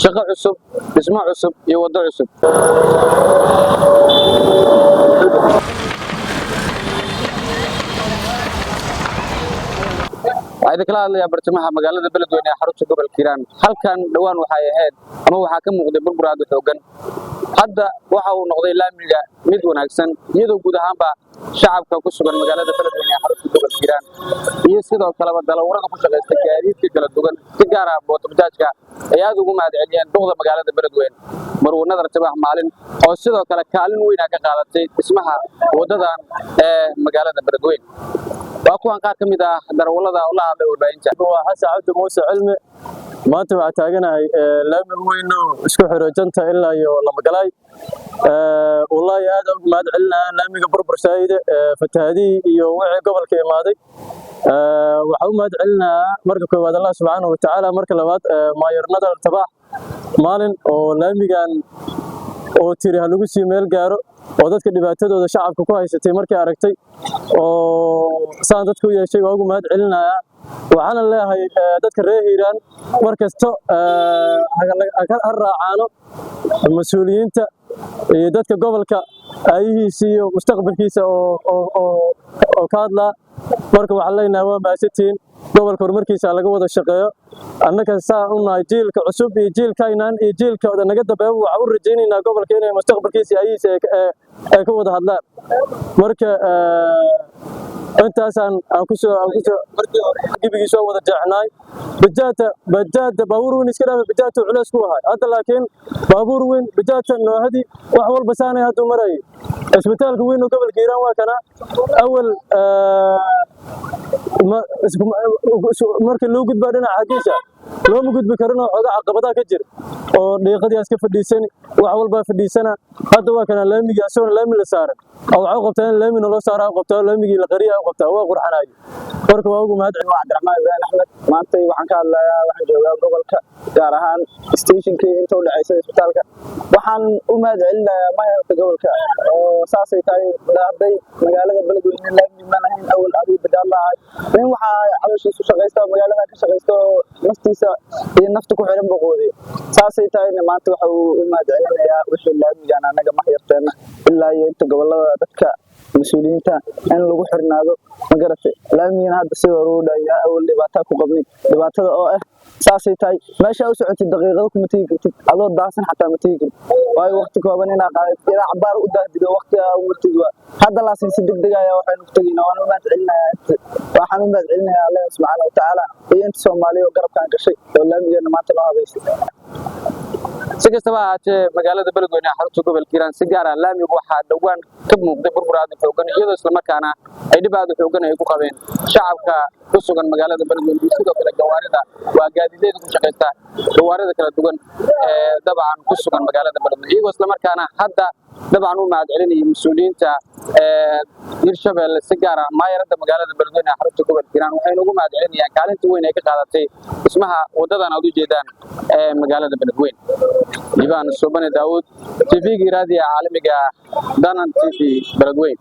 shaqo cusub, dhismo cusub iyo wado cusub. waxay kala hadlayaan bartamaha magaalada Beledweyne ee xarunta gobolka Hiiraan. halkan dhawaan waxay ahayd ama waxa ka muuqday burbur aad u xooggan. hadda waxa uu noqday laamiga mid wanaagsan iyadoo guud ahaanba shacabka ku sugan magaalada Beledweyne ee xarunta gobolka Hiiraan iyo sidoo kale dalawarada ku shaqeysta gaadiidka kala duwan si gaar ah mootobajaajka ay aad ugu mahadceliyeen duqda magaalada Beledweyne marwanada Tabax maalin oo sidoo kale kaalin weyn ka qaadatay dhismaha wadadan ee magaalada Beledweyne. waa kuwan qaar kamid ah darawalada oo la hadlay warbaahinta. waa Xasan Cabdi Muuse Cilmi. maanta waxaan taaganahay laamiga weyn oo isku xiro janta ilaa iyo Lamagalay. wallahi aad ugu mahadcelinahay laamiga burbur saayide fatahaadii iyo wixii gobolka imaaday. waxaan u mahadcelinayaa marka koowaad Allah subhanahu wa ta'ala, marka labaad maayarnada Tabax maalin oo laamigan oo tiri ha lagu sii meel gaaro oo dadka dhibaatadooda shacabka ku haysatay markii aragtay oo saan dadku yeeshay. waa ugu mahadcelinayaa. waxaan leeyahay dadka reer Hiiraan markasto ha raacaano mas'uuliyiinta iyo dadka gobolka ayahiisa iyo mustaqbalkiisa oo ka hadla. marka waxaan leenahay waa mahadsantiin. gobolka horumarkiisa laga wada shaqeeyo. annaka saa u nahay jiilka cusub iyo jiilkaynan iyo jiilkooda naga dambeeyo. waxaan u rajaynaynaa gobolka inay mustaqbalkiisa ayahiisa ay ka wada hadlaan. marka intaasaan ku soo gibigiisa wada jeexnay. bajaata baabuur weyn iska dhaafay bajaata culays ku ahay. hadda laakiin baabuur weyn bajaata noohadi wax walba saanay hadda maray. isbitaalka weyn oo gobolka Hiiraan waa kana awal markii loo gudbaa dhinaca xaqiisa looma gudbi karin oo xogaa caqabadaha ka jira oo dhiiqadii iska fadhiisan wax walba fadhiisana. hadda waa kana laamiga asoo laami la saaray oo waxa qabtaan laami loo saaray qabtaa laamigii la qariya qabtaa waa qurxanaay. marka waa ugu mahadcelin Cabdiraxmaan Ibrahim Axmed. maanta waxaan ka hadlayaa waxaan joogaa gobolka gaar ahaan stationkii inta u dhaxaysa isbitaalka. waxaan u mahadcelinayaa maayarka gobolka oo saasay tahay arday magaalada Beledweyne laami ma lahayn awal adiga badalahay in waxa cabashiisu shaqeysta magaalada ka shaqeysto naftiisa iyo nafta ku xiran boqoodii. saasay tahay maanta waxa uu u mahadcelinayaa wixii laamigan anaga maayarteena ilaa iyo inta gobolada dadka mas'uuliyiinta in lagu xirnaado magaratay. laamigan hadda si hore u dhayaa awal dhibaato ku qabnay dhibaatada oo ah saasay tahay meesha u socotay daqiiqado kuma tagi kartid adoo daasan xataa ma tagi kartid. waayo waqti kooban inaa qaadid ilaa cabaar u daahdido waqti aa u martid waa hadda laasin si degdeg ah waxaan ku taginaa. waan u mahadcelinayaa Allah subhanahu wa ta'ala iyo inta Soomaaliya oo garabkaan gashay oo laamigeena maanta loo habeysay. si kastaba ha ahaatee magaalada Beledweyne xarunta gobolka Hiiraan si gaar ah laamigu waxaa dhawaan ka muuqday burbur aad u xooggan iyadoo isla markaana ay dhib aad u xooggan ay ku qabeen shacabka ku sugan magaalada Beledweyne iyo sidoo kale gawaarida waa gaadiidada ku shaqeysta gawaarida kala duwan ee dabcan ku sugan magaalada Beledweyne iyagoo isla markaana hadda dabcan u mahadcelinaya mas'uuliyiinta Hirshabelle si gaar ah maayarada magaalada Beledweyne xarunta gobolka Hiiraan. waxayna ugu mahadcelinayaan kaalinta weyn ay ka qaadatay dhismaha wadadan aad u jeedaan ee magaalada Beledweyne. Ivan Sobane Daud, TV Raadiga Caalamiga Danan TV Beledweyne.